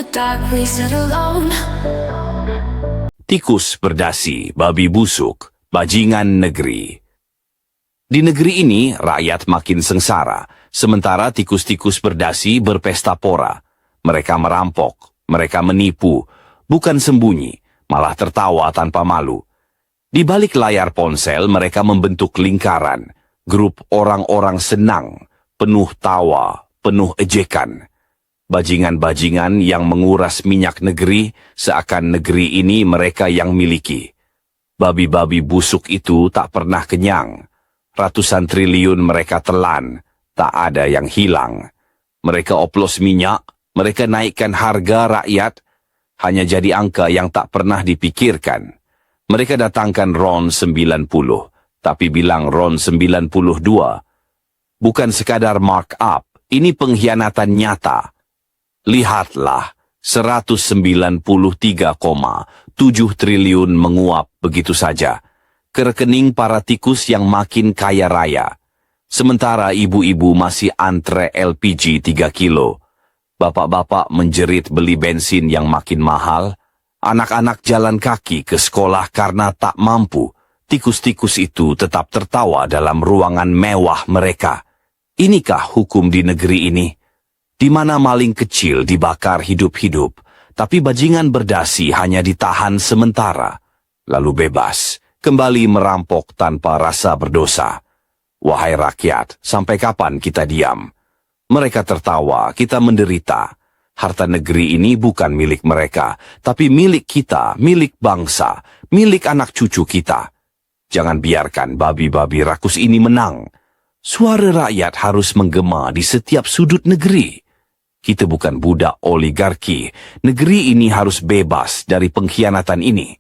the dark, we sit alone. Tikus berdasi, babi busuk, bajingan negeri. Di negeri ini, rakyat makin sengsara, sementara tikus-tikus berdasi berpesta pora. Mereka merampok, mereka menipu, bukan sembunyi, malah tertawa tanpa malu. Di balik layar ponsel, mereka membentuk lingkaran, grup orang-orang senang, penuh tawa, penuh ejekan. Bajingan-bajingan yang menguras minyak negeri, seakan negeri ini mereka yang miliki. Babi-babi busuk itu tak pernah kenyang. Ratusan triliun mereka telan, tak ada yang hilang. Mereka oplos minyak, mereka naikkan harga rakyat, hanya jadi angka yang tak pernah dipikirkan. Mereka datangkan RON 90, tapi bilang RON 92. Bukan sekadar markup, ini pengkhianatan nyata. Lihatlah, 193,7 triliun menguap begitu saja ke rekening para tikus yang makin kaya raya. Sementara ibu-ibu masih antre LPG 3 kilo. Bapak-bapak menjerit beli bensin yang makin mahal. Anak-anak jalan kaki ke sekolah karena tak mampu. Tikus-tikus itu tetap tertawa dalam ruangan mewah mereka. Inikah hukum di negeri ini? Di mana maling kecil dibakar hidup-hidup, tapi bajingan berdasi hanya ditahan sementara, lalu bebas, kembali merampok tanpa rasa berdosa. Wahai rakyat, sampai kapan kita diam? Mereka tertawa, kita menderita. Harta negeri ini bukan milik mereka, tapi milik kita, milik bangsa, milik anak cucu kita. Jangan biarkan babi-babi rakus ini menang. Suara rakyat harus menggema di setiap sudut negeri. Kita bukan budak oligarki. Negeri ini harus bebas dari pengkhianatan ini.